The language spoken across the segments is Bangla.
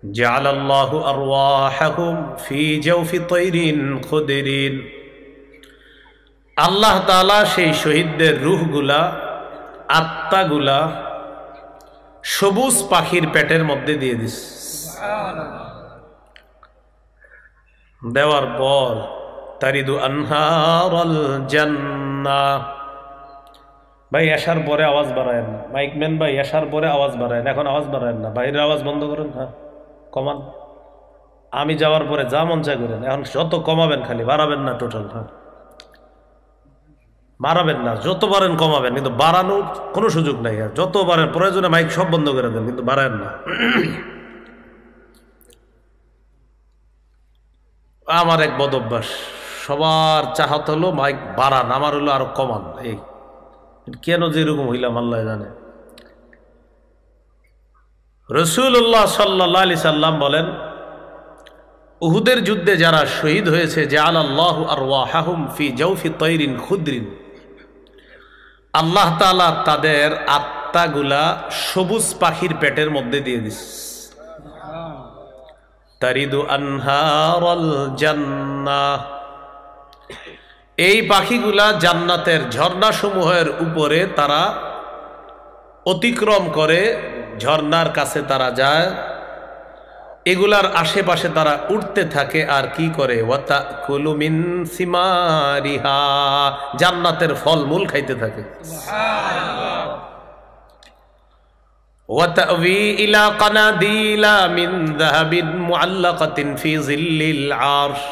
জাআলাল্লাহু আরওয়াহাহুম ফি জাওফি তাইরিন খুদরিন। আল্লাহ তাআলা সেই শহীদদের রূহগুলা, আত্মাগুলা সবুজ পাখির পেটের মধ্যে দিয়ে দিস। দেওয়ার পর তারিদু আনহারাল জান্নাহ। ভাই আসার পরে আওয়াজ বাড়ায়েন না, মাইকম্যান ভাই আসার পরে আওয়াজ বাড়ায়েন, এখন আওয়াজ বাড়ায়েন না, বাইরের আওয়াজ বন্ধ করেন। হ্যাঁ কমান, আমি যাওয়ার পরে যা মন চায় করেন, এখন যত কমাবেন খালি, বাড়াবেন না টোটাল। হ্যাঁ বাড়াবেন না, যত পারেন কমাবেন, কিন্তু বাড়ানোর কোনো সুযোগ নাই। যত পারেন প্রয়োজনে মাইক সব বন্ধ করে দেন, কিন্তু বাড়ায়েন না। আমার এক বদ অভ্যাস, সবার চাহত হলো মাইক বাড়ান, আমার হলো আরো কমান। এই কেন যে এরকম হইলাম আল্লাহ জানে। রাসূলুল্লাহ সাল্লাল্লাহু আলাইহি সাল্লাম বলেন, উহুদের যুদ্ধে যারা শহীদ হয়েছে, জাআলাল্লাহু আরওয়াহাহুম ফি জাওফি তাইরিন খুদরিন, আল্লাহ তাআলা তাদের আত্মাগুলা সবুজ পাখির পেটের মধ্যে দিয়ে দিছে। তারিদু আনহারাল জান্নাহ। এই পাখিগুলা জান্নাতের ঝর্ণাসমূহের উপরে তারা অতিক্রম করে, ঝর্ণার কাছে তারা যায়, এগুলার আশেপাশে তারা উঠতে থাকে। আর কি করে? ওয়াতাকুলু মিন সিমারিহা, জান্নাতের ফলমূল খাইতে থাকে। সুবহানাল্লাহ। ওয়াতাওয়ি ইলা কানাদিলা মিন যাহাবিন মুআল্লাকাতিন ফি জিল্লিল আরশ।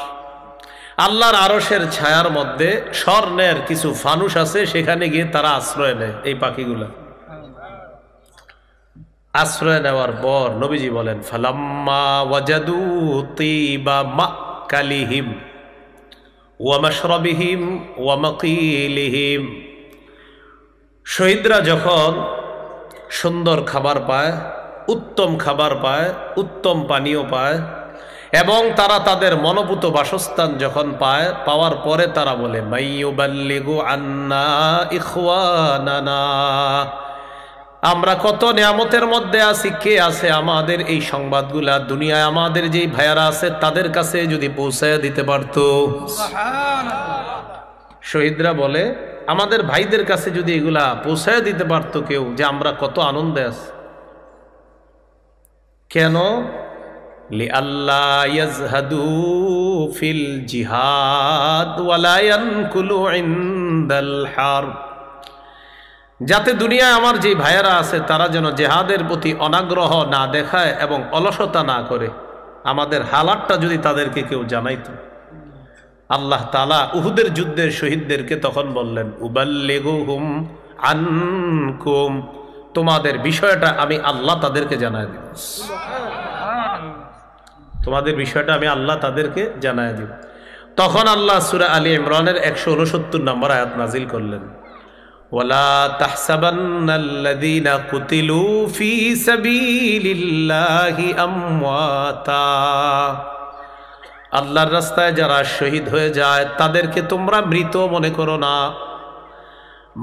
আল্লাহর আরশের ছায়ার মধ্যে স্বর্ণের কিছু ফানুস আছে, সেখানে গিয়ে তারা আশ্রয় নেয়। এই পাখিগুলা আশ্রয় নেওয়ার পর নবীজি বলেন, ফালাম্মা ওয়াজাদু তিবা মাকালিহিম ওয়া মাশরাবিহিম ওয়া মাকিলিহিম। শহীদরা যখন সুন্দর খাবার পায়, উত্তম খাবার পায়, উত্তম পানীয় পায়, এবং তারা তাদের মনোভূত বাসস্থান যখন পায়, পাওয়ার পরে তারা বলে, মাইয়ুবাল্লিগু আন্না ইখওয়ানানা। আমরা কত নিয়ামতের মধ্যে আছি, কে আছে আমাদের এই সংবাদগুলা দুনিয়ায় আমাদের যেই ভাইয়ারা আছে তাদের কাছে যদি পৌঁছায় দিতে পারত। শহীদরা বলে, আমাদের ভাইদের কাছে যদি এগুলা পৌঁছায় দিতে পারত কেউ, যে আমরা কত আনন্দে আছি। কেন? লিআল্লা ইয়াজহাদু ফিল জিহাদ ওয়ালা ইয়ানকুলু ইনদাল হারব। যাতে দুনিয়ায় আমার যে ভাইয়েরা আছে তারা যেন জেহাদের প্রতি অনাগ্রহ না দেখায় এবং অলসতা না করে। আমাদের হালাতটা যদি তাদেরকে কেউ জানাইতো। আল্লাহ তাআলা উহুদের যুদ্ধের শহীদদেরকে তখন বললেন, উবাল্লিগুহুম আনকুম, তোমাদের বিষয়টা আমি আল্লাহ তাদেরকে জানায় দিব। তোমাদের বিষয়টা আমি আল্লাহ তাদেরকে জানায় দিব। তখন আল্লাহ সূরা আলী ইমরানের 169 নম্বর আয়াত নাজিল করলেন, ওয়ালা তাহসাবান্নাল্লাযীনা কুতিলু ফী সাবিলিল্লাহি আমওয়াতা। আল্লাহর রাস্তায় যারা শহীদ হয়ে যায় তাদেরকে তোমরা মৃত মনে করো না।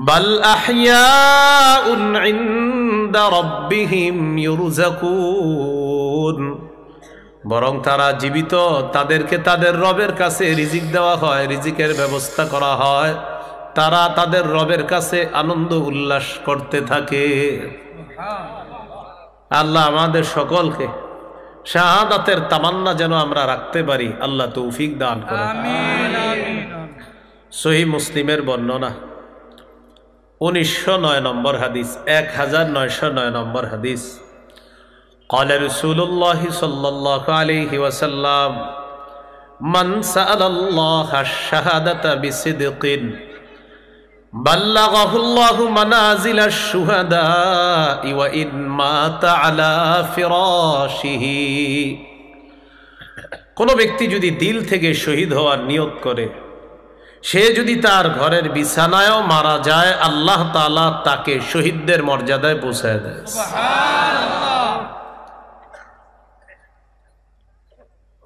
বাল আহইয়াউন ইনদা রাব্বিহিম ইউরযাকুন, বরং তারা জীবিত, তাদেরকে তাদের রবের কাছে রিজিক দেওয়া হয়, রিজিকের ব্যবস্থা করা হয়, তারা তাদের রবের কাছে আনন্দ উল্লাস করতে থাকে। আল্লাহ আমাদের সকলকে শাহাদাতের তামান্না যেন আমরা রাখতে পারি, আল্লাহ তৌফিক দান করেন। সহিহ মুসলিমের বর্ণনা 1909 নম্বর হাদিস, 1909 নম্বর হাদিস। قال رسول الله صلى الله عليه وسلم من سأل الله الشهادة بصدق بلغه الله منازل الشهداء وإن مات على فراشه। কোন ব্যক্তি যদি দিল থেকে শহীদ হওয়ার নিয়ত করে, সে যদি তার ঘরের বিছানায়ও মারা যায়, আল্লাহ তাআলা তাকে শহীদদের মর্যাদায় পৌঁছায় দেয়। সুবহানাল্লাহ।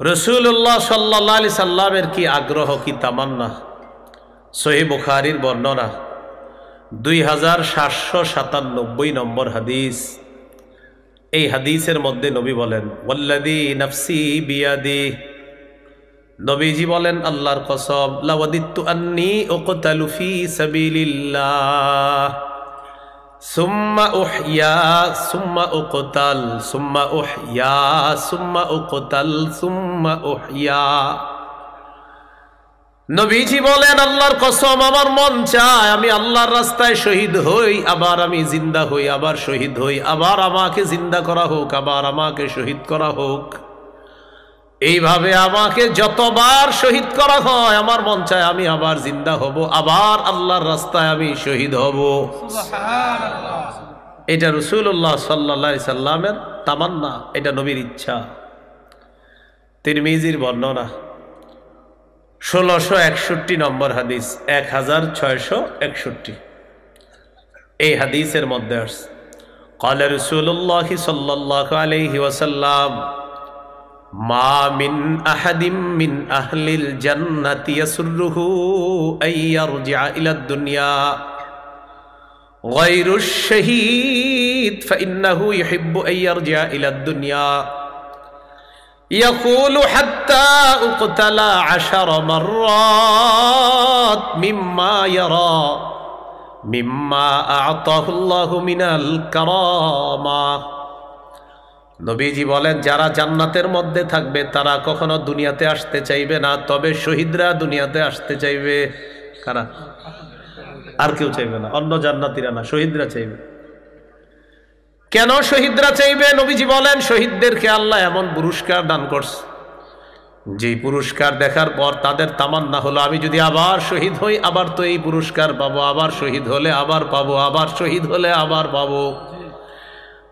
রাসূলুল্লাহ সাল্লাল্লাহু আলাইহি সাল্লামের কি আগ্রহ, কি তামান্না। সহিহ বুখারীর বর্ণনা 2797 নম্বর হাদিস। এই হাদিসের মধ্যে নবী বলেন ওয়াল্লাযী নাফসি বিয়াদি, নবীজি বলেন আল্লাহর কসম, লাওয়াদিতু আন্নী উকতালু ফি সাবিলিল্লাহ সুম্মা উহইয়া সুম্মা উকতাল সুম্মা উহইয়া সুম্মা উকতাল সুম্মা উহইয়া। নবীজি বলেন আল্লাহর কসম, আমার মন চায় আমি আল্লাহর রাস্তায় শহীদ হই, আবার আমি জিন্দা হই, আবার শহীদ হই, আবার আমাকে জিন্দা করা হোক, আবার আমাকে শহীদ করা হোক। এইভাবে আমাকে যতবার শহীদ করা হয় আমার মন চায় আমি আবার জিন্দা হব, আবার আল্লাহর রাস্তায় আমি শহীদ হব। এটা রাসূলুল্লাহ সাল্লাল্লাহু আলাইহি সাল্লামের তামান্না, এটা নবীর ইচ্ছা। তিরমিজির বর্ণনা 1661 নম্বর হাদিস, 1661। এই হাদিসের মধ্যে আসছে ক্বালা রাসূলুল্লাহ সাল্লাল্লাহু আলাইহি ওয়াসাল্লাম মা মিন আহাদিম মিন আহলিল জান্নাতি ইয়াসুররুহু আন ইয়ারজিআ ইলাদ দুনিয়া গায়রুশ শাহীদ ফাইন্নাহু ইউহিব্বু আন ইয়ারজিআ ইলাদ দুনিয়া ইয়াকুলু হাত্তা উকতালা 10 মাররাত মিম্মা ইয়ারা মিম্মা আ'তাহু আল্লাহু মিনাল কারামা। নবীজি বলেন যারা জান্নাতের মধ্যে থাকবে তারা কখনো দুনিয়াতে আসতে চাইবে না, তবে শহীদরা দুনিয়াতে আসতে চাইবে। কারা? আর কেউ চাইবে না, অন্য জান্নাতীরা না, শহীদরা চাইবে। কেন শহীদরা চাইবে? নবীজি বলেন শহীদদেরকে আল্লাহ এমন পুরস্কার দান করছে, যে পুরস্কার দেখার পর তাদের তামান্না হলো আমি যদি আবার শহীদ হই, আবার তো এই পুরস্কার পাবো, আবার শহীদ হলে আবার পাবো, আবার শহীদ হলে আবার পাবো।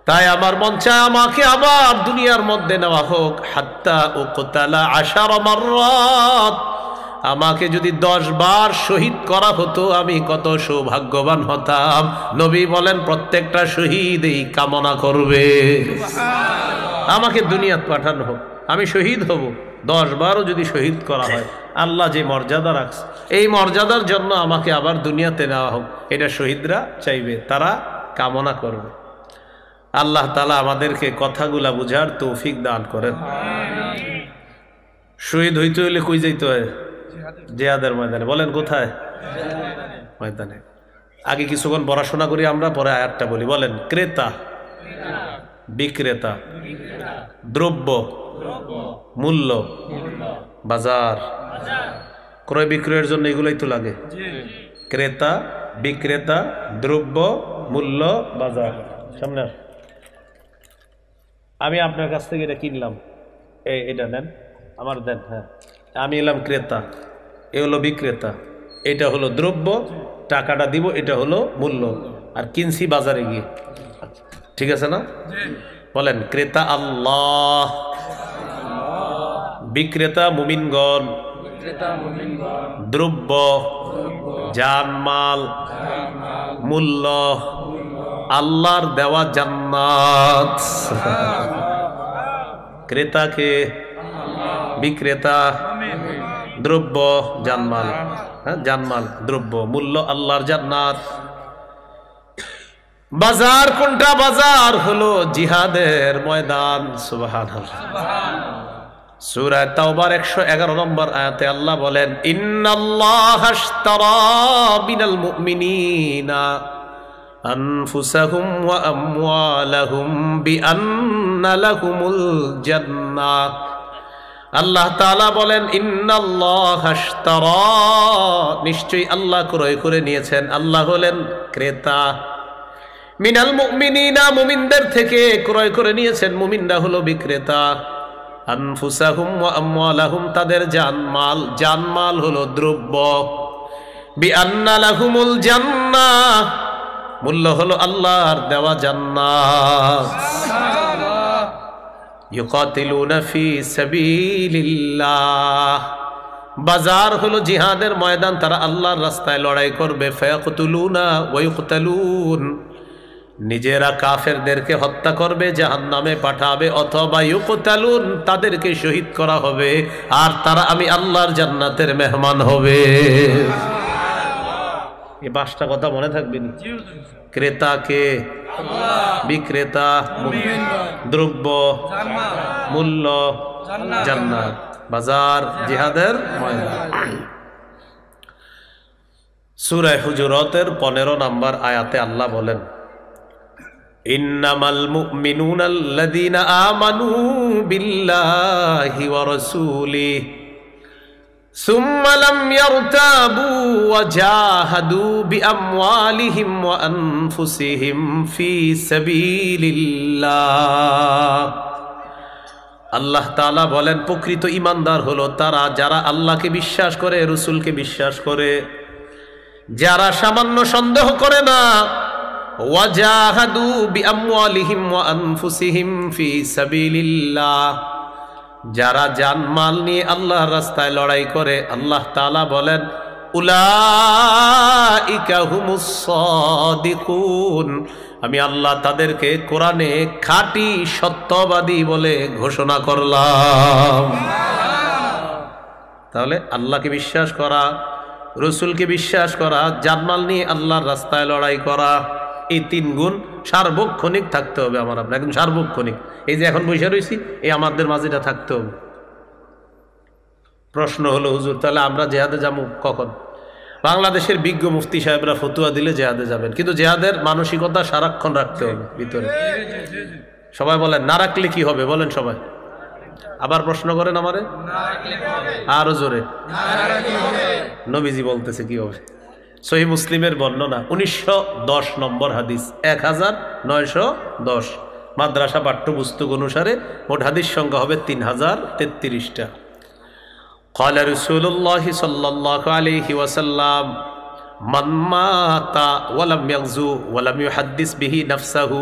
তাই আমার মন চায় আমাকে আবার দুনিয়ার মধ্যে নেওয়া হোক। হাত্তা উকতালা 10 মাররাত, আমাকে যদি 10 বার শহীদ করা হতো আমি কত সৌভাগ্যবান হতাম। নবী বলেন প্রত্যেকটা শহীদ এই কামনা করবে আমাকে দুনিয়াতে পাঠানো হোক, আমি শহীদ হব। 10 বারও যদি শহীদ করা হয়, আল্লাহ যে মর্যাদা রাখছে এই মর্যাদার জন্য আমাকে আবার দুনিয়াতে নেওয়া হোক, এটা শহীদরা চাইবে, তারা কামনা করবে। আল্লাহ তাআলা আমাদেরকে কথাগুলা বুঝার তৌফিক দান করেন। শহীদ হইতে হইলে কই যাইতে হয়? জিহাদের ময়দানে। বলেন কোথায়? ময়দানে। আগে কিছুক্ষণ পড়াশোনা করি আমরা, পরে আয়াতটা বলি। বলেন ক্রেতা বিক্রেতা, দ্রব্য মূল্য, বাজার, ক্রয় বিক্রয়ের জন্য এগুলোই তো লাগে। ক্রেতা বিক্রেতা, দ্রব্য মূল্য, বাজার। সামনে আমি আপনার কাছ থেকে এটা কিনলাম, এটা নেন, আমার দেন। হ্যাঁ, আমি এলাম ক্রেতা, এ হলো বিক্রেতা, এটা হলো দ্রব্য, টাকাটা দিব, এটা হলো মূল্য। আর কিনছি বাজারে গিয়ে, ঠিক আছে না? বলেন ক্রেতা আল্লাহ, বিক্রেতা মুমিনগণ, দ্রব্য জানমাল, মূল্য আল্লাহর দেওয়া জান্নাত। ক্রেতাকে বিক্রেতা, দ্রব্য জানমাল, হ্যাঁ জানমাল দ্রব্য, মূল্য আল্লাহর জান্নাত। বাজার কোনটা? বাজার হলো জিহাদের ময়দান। সুবহানাল্লাহ। সূরা তাওবার 111 নম্বর আয়াতে আল্লাহ বলেন ইন্নাল্লাহা আশতারা মিনাল মুমিনিনা আনফুসাহুম ওয়া আমওয়ালাহুম বিআন্না লাহুমুল জান্নাহ। আল্লাহ তাআলা বলেন ইন্নাল্লাহা আশতারা, নিশ্চয়ই আল্লাহ ক্রয় করে নিয়েছেন। আল্লাহ হলেন ক্রেতা। মিনাল মুমিনিনা, মুমিনদের থেকে ক্রয় করে নিয়েছেন, মুমিনরা হলো বিক্রেতা। আনফুসাহুম ওয়া আমওয়ালাহুম, তাদের জানমাল, জানমাল হলো দ্রব্য। বিআন্না লাহুমুল জান্নাহ, মূল্য হলো আল্লাহর দেওয়া জান্নাত। ইউকাতিলুনা ফি সাবিলিল্লাহ, বাজার হলো জিহাদের ময়দান, তারা আল্লাহর রাস্তায় লড়াই করবে। ফায়াকতুলুনা ওয়া ইউকতালুন, নিজেরা কাফেরদেরকে হত্যা করবে, জাহান্নামে পাঠাবে, অথবা ইউকতালুন, তাদেরকে শহীদ করা হবে, আর তারা আমি আল্লাহর জান্নাতের মেহমান হবে। এই 5টা কথা মনে থাকবে না? ক্রেতা কে? বিক্রেতা, দ্রব্য, মূল্য, জান্নাত, বাজার, জিহাদের ময়দান। সূরা হুজুরাতের 15 নম্বর আয়াতে আল্লাহ বলেন, ইন্নামাল মুমিনুনা আল্লাযীনা আমানু বিল্লাহি ওয়া রাসূলিহি সুম্মা লাম ইয়ারতাবু ওয়া জাহাদু বিআমওয়ালিহিম ওয়া আনফুসিহিম ফি সাবিলিল্লাহ। আল্লাহ তাআলা বলেন, প্রকৃত ঈমানদার হলো তারা যারা আল্লাহকে বিশ্বাস করে, রাসূলকে বিশ্বাস করে, যারা সামান্য সন্দেহ করে না, ওয়াজাহাদু বিআমওয়ালিহিম ওয়া আনফুসিহিম ফি সাবিলিল্লাহ, যারা জানমাল নিয়ে আল্লাহর রাস্তায় লড়াই করে। আল্লাহ তাআলা বলেন, উলাইকা হুমুস সাদিকুন, আমি আল্লাহ তাদেরকে কোরআনে খাঁটি সত্যবাদী বলে ঘোষণা করলাম। তাহলে আল্লাহকে বিশ্বাস করা, রসুলকে বিশ্বাস করা, জানমাল নিয়ে আল্লাহর রাস্তায় লড়াই করা, এই 3 গুণ সার্বক্ষণিক থাকতে হবে আমার আপনার, একদম সার্বক্ষণিক। এই যে এখন বসে রয়েছি, এই আমাদের মাঝেটা থাকতে হবে। প্রশ্ন হলো, হুজুর তাহলে আমরা জেহাদে যাবো কখন? বাংলাদেশের বিজ্ঞ মুফতি সাহেবরা ফতুয়া দিলে জেহাদে যাবেন, কিন্তু জেহাদের মানসিকতা সারাক্ষণ রাখতে হবে ভিতরে। সবাই বলেন, না রাখলে কি হবে? বলেন সবাই, আবার প্রশ্ন করেন আমারে, আরো জোরে। নবীজি বলতেছে কি হবে? সহিহ মুসলিমের বর্ণনা, 1910 নম্বর হাদিস, 1910, মাদ্রাসা পাঠ্যপুস্তক অনুসারে মোট হাদিস সংখ্যা হবে 3033টা। قال رسول الله صلى الله عليه وسلم من مات ولم يغزو ولم يحدث به نفسه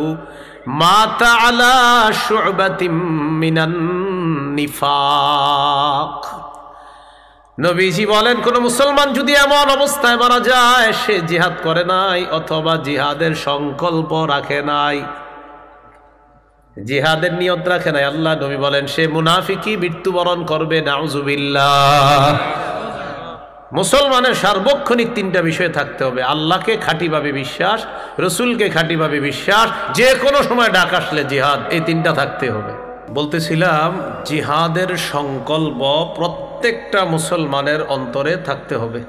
مات على شعبة من النفاق। নবীজি বলেন, কোন মুসলমান যদি এমন অবস্থায় মারা যায় সে জিহাদ করে নাই অথবা জিহাদের সংকল্প রাখে নাই, জিহাদের নিয়ত রাখে নাই, আল্লাহ নবী বলেন সে মুনাফিকি মৃত্যুবরণ করবে, নাউজুবিল্লাহ। মুসলমানের সার্বক্ষণিক 3টা বিষয় থাকতে হবে: আল্লাহকে খাঁটিভাবে বিশ্বাস, রসুলকে খাঁটিভাবে বিশ্বাস, যে কোনো সময় ডাক আসলে জিহাদ, এই 3টা থাকতে হবে। বলতেছিলাম, জিহাদের সংকল্প প্রত্যেকটা মুসলমানের অন্তরে থাকতে হবে।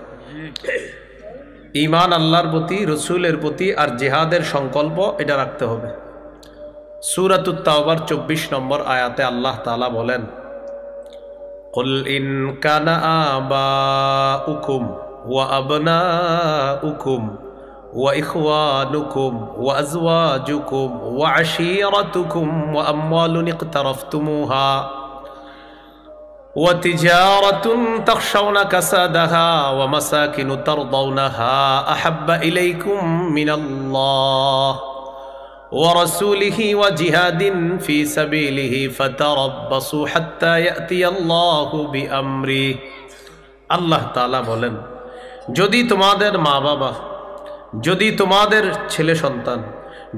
ঈমান আল্লাহর প্রতি, রসুলের প্রতি, আর জিহাদের সংকল্প এটা রাখতে হবে। সূরাতুত তাওবার 24 নম্বর আয়াতে আল্লাহ তাআলা বলেন, কুল ইন কানা আবাউকুম ওয়া আবনাউকুম ওয়া ইখওয়ানুকুম ওয়া আজওয়াজুকুম ওয়া আশীরাতুকুম ওয়া আমওয়ালুন ইকতারাফতুমুহা ওয়া তিজারাতুন তাখশাউনা কাসাদাহা ওয়া মাসাকিনু তারদাউনাহা আহাব্বা ইলাইকুম মিনাল্লাহ ورسوله وجهاد في سبيله فتربصوا حتى يأتي الله بأمره। আল্লাহ তাআলা বলেন, যদি তোমাদের মা বাবা, যদি তোমাদের ছেলে সন্তান,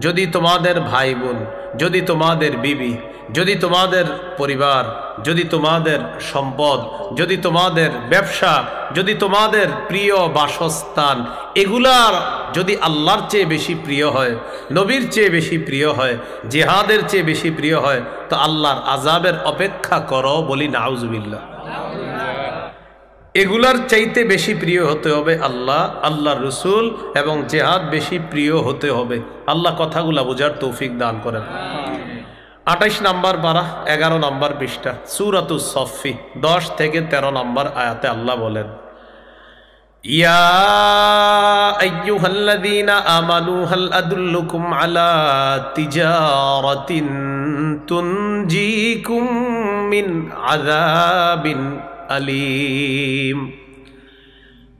যদি তোমাদের ভাই বোন, যদি তোমাদের বিবি, যদি তোমাদের পরিবার, যদি তোমাদের সম্পদ, যদি তোমাদের ব্যবসা, যদি তোমাদের প্রিয় বাসস্থান, এগুলার যদি আল্লাহর চেয়ে বেশি প্রিয় হয়, নবীর চেয়ে বেশি প্রিয় হয়, জিহাদের চেয়ে বেশি প্রিয় হয়, তো আল্লাহর আযাবের অপেক্ষা করো। বলি নাউজুবিল্লাহ। এগুলার চাইতে বেশি প্রিয় হতে হবে আল্লাহ, আল্লাহর রসুল এবং জিহাদ বেশি প্রিয় হতে হবে। আল্লাহ কথাগুলা বোঝার তৌফিক দান করেন। 28 নম্বর পারা, 11 নম্বর পৃষ্ঠা, সূরাতুস সফফি 10 থেকে 13 নম্বর আয়াতে আল্লাহ বলেন, ইয়া আইয়ুহাল্লাযীনা আমানু হাল আদুল্লুকুম আলা তিজারাতিন তুনজিকুম মিন আযাবিন আলীম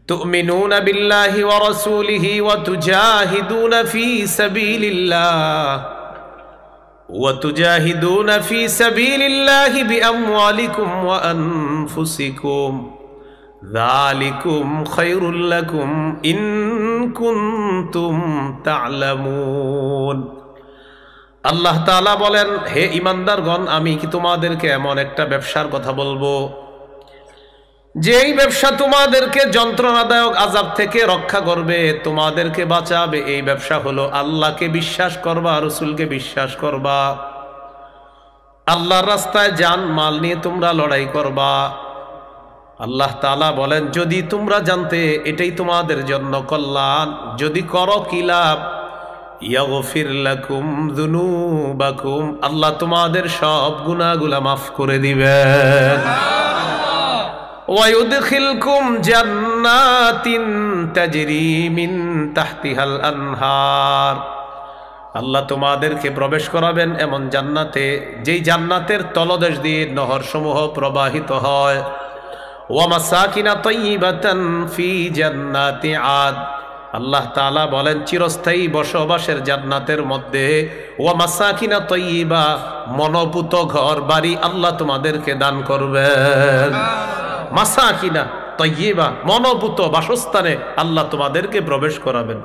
তুমিনুনা বিল্লাহি ওয়া রাসূলিহি ওয়া তুজাহিদুনা ফি সাবিলিল্লাহ وتجاهدون في سبيل الله بأموالكم وأنفسكم ذلكم خير لكم إن كنتم تعلمون। আল্লাহ তাআলা বলেন, হে ঈমানদারগণ, আমি কি তোমাদেরকে এমন একটা ব্যবসার কথা বলবো যেই ব্যবসা তোমাদেরকে যন্ত্রণাদায়ক আযাব থেকে রক্ষা করবে, তোমাদেরকে বাঁচাবে, এই ব্যবসা হলো আল্লাহকে বিশ্বাস করবা, রাসূলকে বিশ্বাস করবা, আল্লাহর রাস্তায় জান মাল নিয়ে তোমরা লড়াই করবা। আল্লাহ তাআলা বলেন, যদি তোমরা জানতে এটাই তোমাদের জন্য কল্যাণ, যদি করো কি লাভ? ইয়াগফির লাকুম যুনুবাকুম, আল্লাহ তোমাদের সব গুনাহগুলো মাফ করে দিবেন। ওয়ায়ুদখিলকুম জান্নাতিন তাজরি মিন তাহতিহাল আনহার, আল্লাহ তোমাদেরকে প্রবেশ করাবেন এমন জান্নাতে, যেই জান্নাতের তলদেশ দিয়ে নহরসমূহ প্রবাহিত হয়। ওয়া মাসাকিনা তাইয়্যিবাতান ফি জান্নাতি আদ, আল্লাহ তাআলা বলেন চিরস্থায়ী বসবাসের জান্নাতের মধ্যে ওয়া মাসাকিনা তাইয়্যিবা, মনোপুত ঘর বাড়ি আল্লাহ তোমাদেরকে দান করবেন। মাসাকিনা তাইয়্যিবা, মনোপুত বাসস্থানে আল্লাহ তোমাদেরকে প্রবেশ করাবেন।